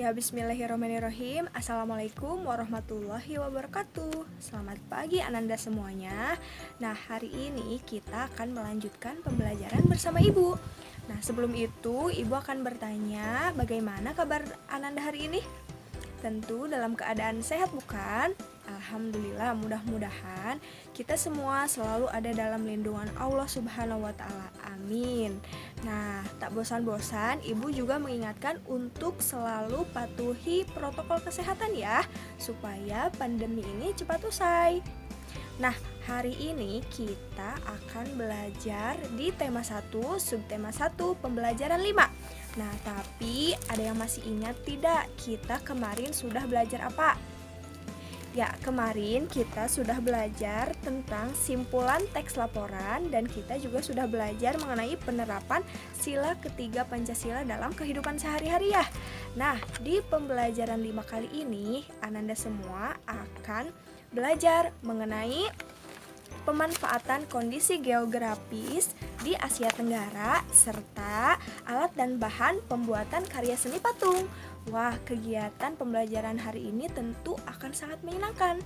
Ya, bismillahirrahmanirrahim. Assalamualaikum warahmatullahi wabarakatuh. Selamat pagi Ananda semuanya. Nah, hari ini kita akan melanjutkan pembelajaran bersama Ibu. Nah, sebelum itu Ibu akan bertanya, bagaimana kabar Ananda hari ini? Tentu dalam keadaan sehat, bukan? Alhamdulillah, mudah-mudahan kita semua selalu ada dalam lindungan Allah Subhanahu wa Ta'ala. Amin. Nah, tak bosan-bosan, Ibu juga mengingatkan untuk selalu patuhi protokol kesehatan ya, supaya pandemi ini cepat usai. Nah, hari ini kita akan belajar di tema 1, subtema 1, pembelajaran 5. Nah, tapi ada yang masih ingat tidak? Kita kemarin sudah belajar apa? Ya, kemarin kita sudah belajar tentang simpulan teks laporan dan kita juga sudah belajar mengenai penerapan sila ketiga Pancasila dalam kehidupan sehari-hari ya. Nah, di pembelajaran 5 kali ini, Ananda semua akan belajar mengenai pemanfaatan kondisi geografis di Asia Tenggara serta alat dan bahan pembuatan karya seni patung. Wah, kegiatan pembelajaran hari ini tentu akan sangat menyenangkan.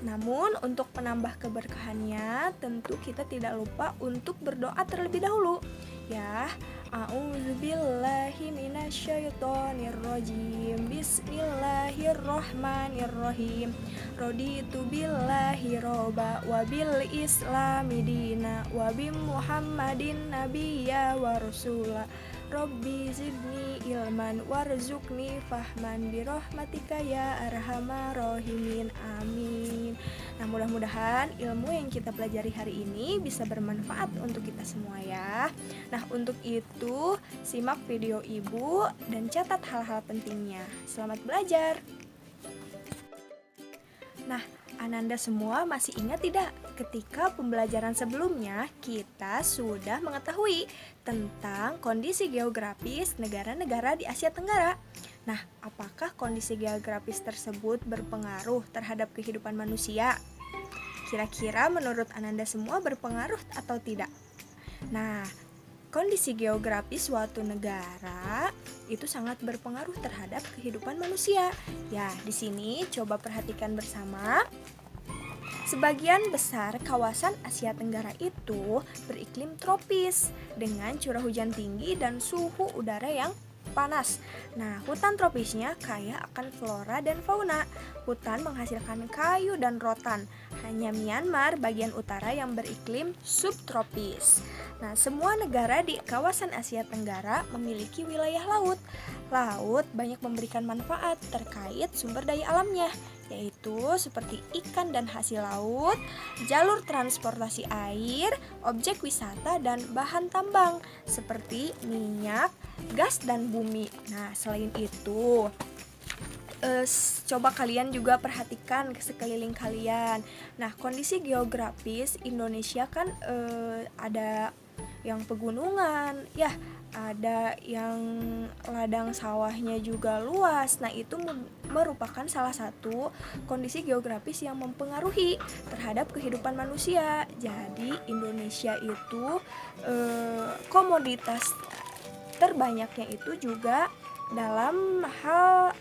Namun, untuk menambah keberkahannya, tentu kita tidak lupa untuk berdoa terlebih dahulu. Ya, a'udzubillahi minasyaitonirrajim. Bismillahirrahmanirrahim. Raditu billahi robba wa bil islami dina wa bi Muhammadin nabiyya wa rasula. Rabbi zidni ilman warzuqni fahman birahmatika ya arhamar rahimin. Amin. Nah, mudah-mudahan ilmu yang kita pelajari hari ini bisa bermanfaat untuk kita semua ya. Nah, untuk itu simak video Ibu dan catat hal-hal pentingnya. Selamat belajar. Nah, Ananda semua masih ingat tidak ketika pembelajaran sebelumnya kita sudah mengetahui tentang kondisi geografis negara-negara di Asia Tenggara. Nah, apakah kondisi geografis tersebut berpengaruh terhadap kehidupan manusia? Kira-kira menurut Ananda semua berpengaruh atau tidak? Nah, kondisi geografis suatu negara itu sangat berpengaruh terhadap kehidupan manusia. Ya, di sini coba perhatikan bersama. Sebagian besar kawasan Asia Tenggara itu beriklim tropis dengan curah hujan tinggi dan suhu udara yang panas. Nah, hutan tropisnya kaya akan flora dan fauna. Hutan menghasilkan kayu dan rotan. Hanya Myanmar bagian utara yang beriklim subtropis. Nah, semua negara di kawasan Asia Tenggara memiliki wilayah laut. Laut banyak memberikan manfaat terkait sumber daya alamnya, yaitu seperti ikan dan hasil laut, jalur transportasi air, objek wisata, dan bahan tambang seperti minyak, gas, dan bumi. Nah, selain itu, coba kalian juga perhatikan ke sekeliling kalian. Nah, kondisi geografis Indonesia kan ada yang pegunungan, ya, ada yang ladang sawahnya juga luas. Nah, itu merupakan salah satu kondisi geografis yang mempengaruhi terhadap kehidupan manusia. Jadi, Indonesia itu komoditas terbanyaknya itu juga dalam hal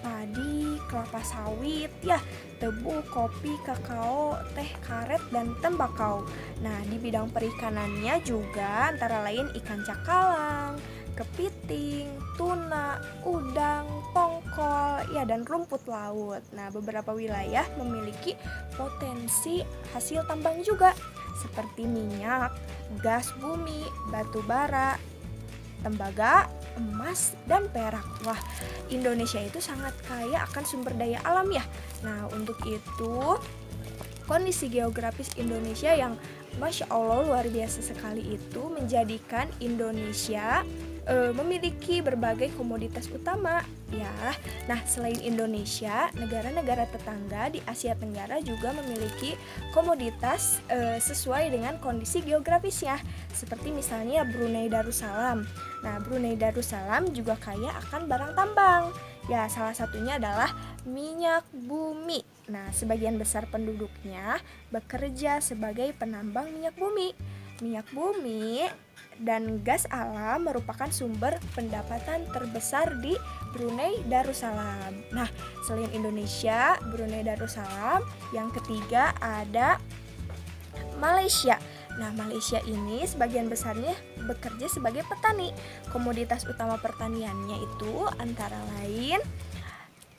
padi, kelapa sawit, ya, tebu, kopi, kakao, teh, karet, dan tembakau. Nah, di bidang perikanannya juga antara lain ikan cakalang, kepiting, tuna, udang, tongkol, ya, dan rumput laut. Nah, beberapa wilayah memiliki potensi hasil tambang juga, seperti minyak, gas bumi, batu bara, tembaga, emas, dan perak. Wah, Indonesia itu sangat kaya akan sumber daya alam ya. Nah, untuk itu kondisi geografis Indonesia yang Masya Allah luar biasa sekali itu menjadikan Indonesia memiliki berbagai komoditas utama ya. Nah, selain Indonesia, negara-negara tetangga di Asia Tenggara juga memiliki komoditas sesuai dengan kondisi geografisnya, seperti misalnya Brunei Darussalam. Nah, Brunei Darussalam juga kaya akan barang tambang. Ya, salah satunya adalah minyak bumi. Nah, sebagian besar penduduknya bekerja sebagai penambang minyak bumi. Minyak bumi dan gas alam merupakan sumber pendapatan terbesar di Brunei Darussalam. Nah, selain Indonesia, Brunei Darussalam, yang ketiga ada Malaysia. Nah, Malaysia ini sebagian besarnya bekerja sebagai petani. Komoditas utama pertaniannya itu antara lain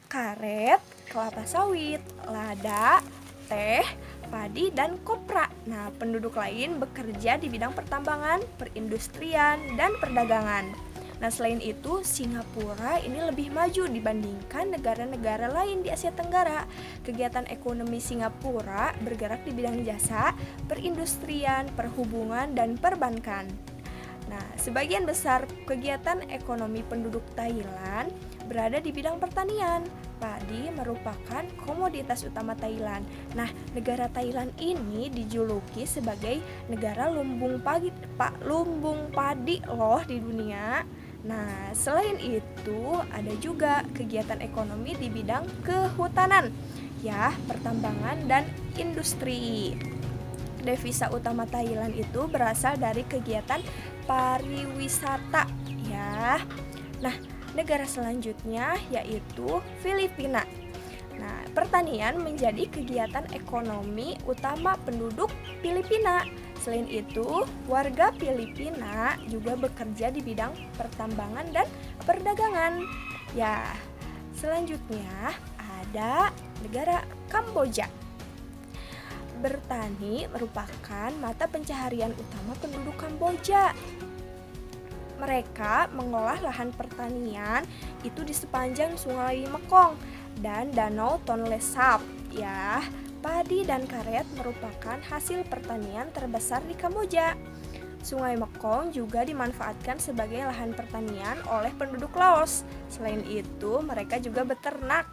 karet, kelapa sawit, lada, teh, padi, dan kopra. Nah, penduduk lain bekerja di bidang pertambangan, perindustrian, dan perdagangan. Nah, selain itu, Singapura ini lebih maju dibandingkan negara-negara lain di Asia Tenggara. Kegiatan ekonomi Singapura bergerak di bidang jasa, perindustrian, perhubungan, dan perbankan. Nah, sebagian besar kegiatan ekonomi penduduk Thailand berada di bidang pertanian. Padi merupakan komoditas utama Thailand. Nah, negara Thailand ini dijuluki sebagai negara lumbung padi loh di dunia. Nah, selain itu ada juga kegiatan ekonomi di bidang kehutanan, ya, pertambangan dan industri. Devisa utama Thailand itu berasal dari kegiatan pariwisata, ya. Nah, negara selanjutnya yaitu Filipina. Nah, pertanian menjadi kegiatan ekonomi utama penduduk Filipina. Selain itu, warga Filipina juga bekerja di bidang pertambangan dan perdagangan. Ya, selanjutnya ada negara Kamboja. Bertani merupakan mata pencaharian utama penduduk Kamboja. Mereka mengolah lahan pertanian itu di sepanjang Sungai Mekong dan Danau Tonle Sap, ya. Padi dan karet merupakan hasil pertanian terbesar di Kamboja. Sungai Mekong juga dimanfaatkan sebagai lahan pertanian oleh penduduk Laos. Selain itu, mereka juga beternak.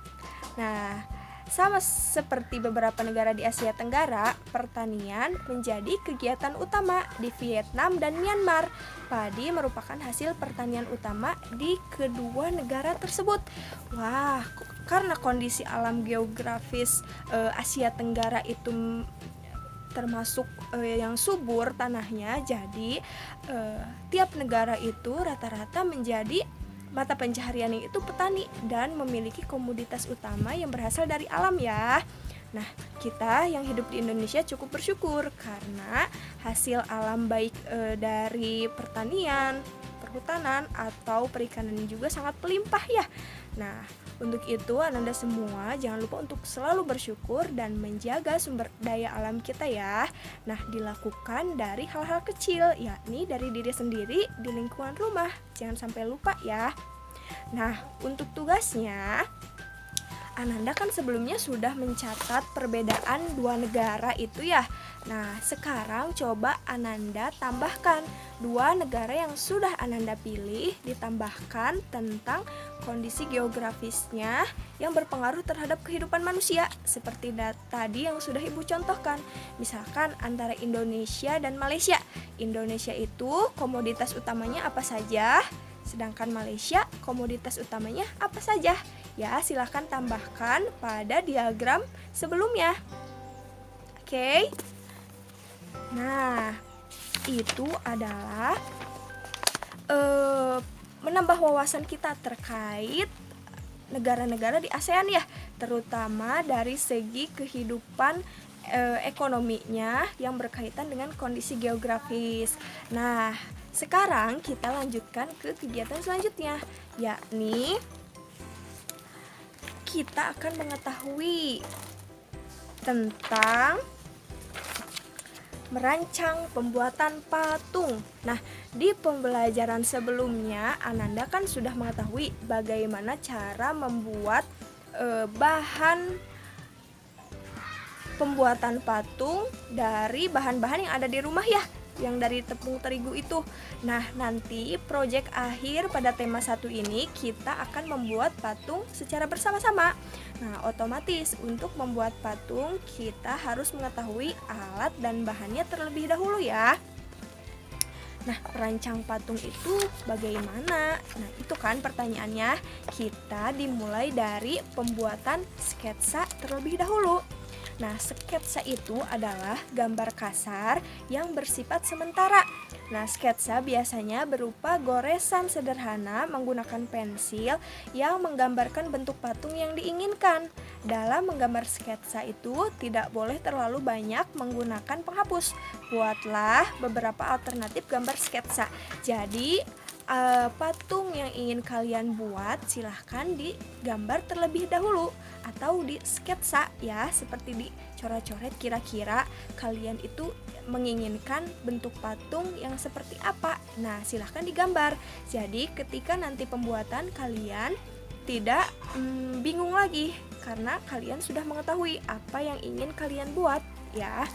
Nah, sama seperti beberapa negara di Asia Tenggara, pertanian menjadi kegiatan utama di Vietnam dan Myanmar. Padi merupakan hasil pertanian utama di kedua negara tersebut. Wah, karena kondisi alam geografis Asia Tenggara itu termasuk yang subur tanahnya, jadi tiap negara itu rata-rata menjadi mata pencahariannya itu petani dan memiliki komoditas utama yang berasal dari alam, ya. Nah, kita yang hidup di Indonesia cukup bersyukur karena hasil alam baik dari pertanian, perhutanan, atau perikanan juga sangat melimpah, ya. Nah, untuk itu Ananda semua jangan lupa untuk selalu bersyukur dan menjaga sumber daya alam kita, ya. Nah, dilakukan dari hal-hal kecil, yakni dari diri sendiri di lingkungan rumah. Jangan sampai lupa, ya. Nah, untuk tugasnya, Ananda kan sebelumnya sudah mencatat perbedaan dua negara itu, ya. Nah, sekarang coba Ananda tambahkan dua negara yang sudah Ananda pilih, ditambahkan tentang kondisi geografisnya yang berpengaruh terhadap kehidupan manusia, seperti tadi yang sudah Ibu contohkan. Misalkan antara Indonesia dan Malaysia. Indonesia itu komoditas utamanya apa saja? Sedangkan Malaysia komoditas utamanya apa saja? Ya, silahkan tambahkan pada diagram sebelumnya. Oke. Nah, itu adalah menambah wawasan kita terkait negara-negara di ASEAN, ya, terutama dari segi kehidupan ekonominya yang berkaitan dengan kondisi geografis. Nah, sekarang kita lanjutkan ke kegiatan selanjutnya, yakni kita akan mengetahui tentang merancang pembuatan patung. Nah, di pembelajaran sebelumnya Ananda kan sudah mengetahui bagaimana cara membuat bahan pembuatan patung dari bahan-bahan yang ada di rumah, ya, yang dari tepung terigu itu. Nah, nanti proyek akhir pada tema 1 ini kita akan membuat patung secara bersama-sama. Nah, otomatis untuk membuat patung kita harus mengetahui alat dan bahannya terlebih dahulu, ya. Nah, perancang patung itu bagaimana? Nah, itu kan pertanyaannya. Kita dimulai dari pembuatan sketsa terlebih dahulu. Nah, sketsa itu adalah gambar kasar yang bersifat sementara. Nah, sketsa biasanya berupa goresan sederhana menggunakan pensil yang menggambarkan bentuk patung yang diinginkan. Dalam menggambar sketsa itu tidak boleh terlalu banyak menggunakan penghapus. Buatlah beberapa alternatif gambar sketsa. Jadi, patung yang ingin kalian buat silahkan digambar terlebih dahulu atau di sketsa ya, seperti dicoret-coret kira-kira kalian itu menginginkan bentuk patung yang seperti apa. Nah, silahkan digambar. Jadi ketika nanti pembuatan kalian tidak bingung lagi karena kalian sudah mengetahui apa yang ingin kalian buat ya.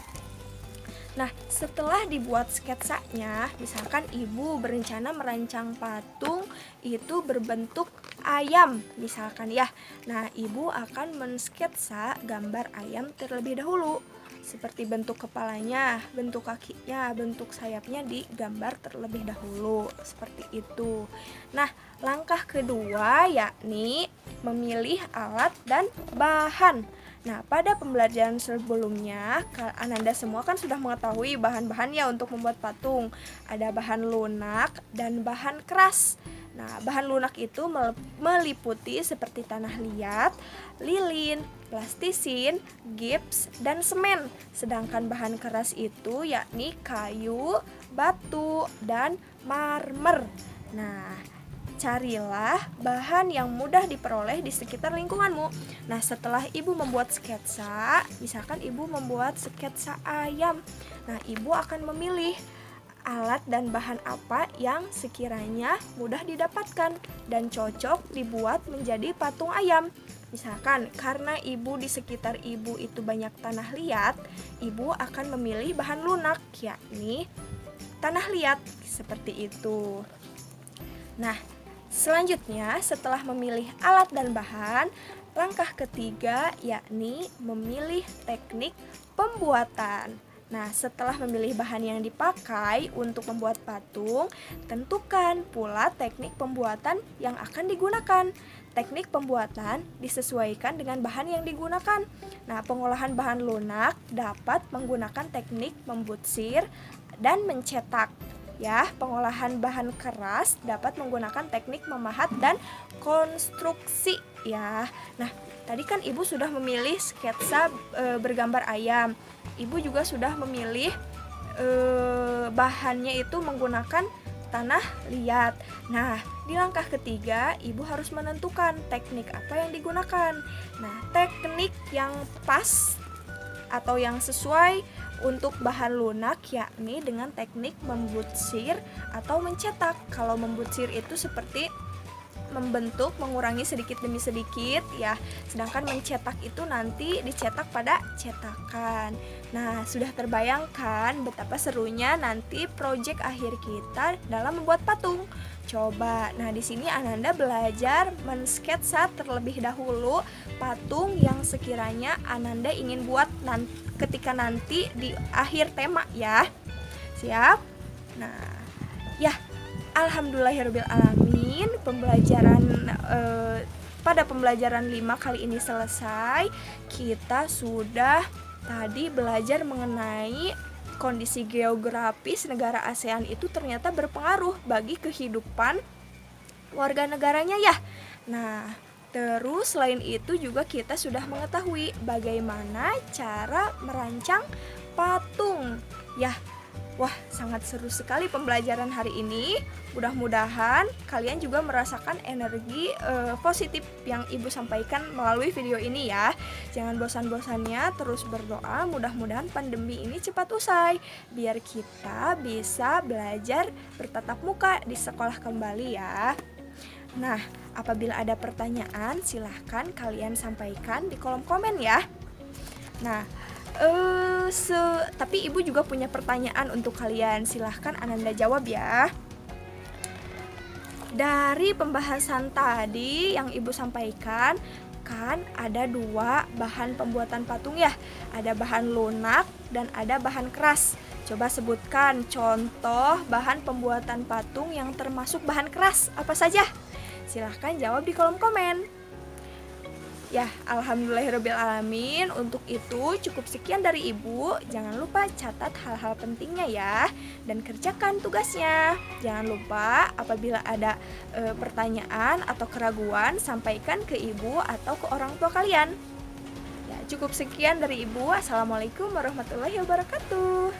Nah, setelah dibuat sketsanya, misalkan ibu berencana merancang patung itu berbentuk ayam, misalkan ya. Nah, ibu akan mensketsa gambar ayam terlebih dahulu. Seperti bentuk kepalanya, bentuk kakinya, bentuk sayapnya digambar terlebih dahulu. Seperti itu. Nah, langkah kedua yakni memilih alat dan bahan. Nah, pada pembelajaran sebelumnya, Ananda semua kan sudah mengetahui bahan-bahannya untuk membuat patung. Ada bahan lunak dan bahan keras. Nah, bahan lunak itu meliputi seperti tanah liat, lilin, plastisin, gips, dan semen. Sedangkan bahan keras itu yakni kayu, batu, dan marmer. Nah, carilah bahan yang mudah diperoleh di sekitar lingkunganmu. Nah, setelah ibu membuat sketsa, misalkan ibu membuat sketsa ayam. Nah, ibu akan memilih alat dan bahan apa yang sekiranya mudah didapatkan dan cocok dibuat menjadi patung ayam. Misalkan karena ibu di sekitar ibu itu banyak tanah liat, ibu akan memilih bahan lunak, yakni tanah liat, seperti itu. Nah, selanjutnya setelah memilih alat dan bahan, langkah ketiga yakni memilih teknik pembuatan. Nah, setelah memilih bahan yang dipakai untuk membuat patung, tentukan pula teknik pembuatan yang akan digunakan. Teknik pembuatan disesuaikan dengan bahan yang digunakan. Nah, pengolahan bahan lunak dapat menggunakan teknik membutsir dan mencetak. Ya, pengolahan bahan keras dapat menggunakan teknik memahat dan konstruksi ya. Nah, tadi kan ibu sudah memilih sketsa bergambar ayam. Ibu juga sudah memilih bahannya itu menggunakan tanah liat. Nah, di langkah ketiga ibu harus menentukan teknik apa yang digunakan. Nah, teknik yang pas atau yang sesuai untuk bahan lunak yakni dengan teknik membutsir atau mencetak. Kalau membutsir itu seperti membentuk, mengurangi sedikit demi sedikit ya. Sedangkan mencetak itu nanti dicetak pada cetakan. Nah, sudah terbayangkan betapa serunya nanti proyek akhir kita dalam membuat patung. Coba, nah di sini Ananda belajar mensketsa terlebih dahulu patung yang sekiranya Ananda ingin buat ketika nanti di akhir tema ya. Siap? Nah, ya, alhamdulillahirobbilalamin, pembelajaran pada pembelajaran 5 kali ini selesai. Kita sudah tadi belajar mengenai kondisi geografis negara ASEAN itu ternyata berpengaruh bagi kehidupan warga negaranya ya. Nah, terus selain itu juga kita sudah mengetahui bagaimana cara merancang patung. Ya, wah, sangat seru sekali pembelajaran hari ini. Mudah-mudahan kalian juga merasakan energi positif yang ibu sampaikan melalui video ini ya. Jangan bosan-bosannya terus berdoa, mudah-mudahan pandemi ini cepat usai biar kita bisa belajar bertatap muka di sekolah kembali ya. Nah, apabila ada pertanyaan silahkan kalian sampaikan di kolom komen ya. Nah, tapi ibu juga punya pertanyaan untuk kalian. Silahkan Ananda jawab ya. Dari pembahasan tadi yang ibu sampaikan, kan ada 2 bahan pembuatan patung ya. Ada bahan lunak dan ada bahan keras. Coba sebutkan contoh bahan pembuatan patung yang termasuk bahan keras apa saja. Silahkan jawab di kolom komen. Ya, alhamdulillahirrabbilalamin. Untuk itu cukup sekian dari Ibu. Jangan lupa catat hal-hal pentingnya ya, dan kerjakan tugasnya. Jangan lupa apabila ada pertanyaan atau keraguan, sampaikan ke Ibu atau ke orang tua kalian. Ya, cukup sekian dari Ibu. Assalamualaikum warahmatullahi wabarakatuh.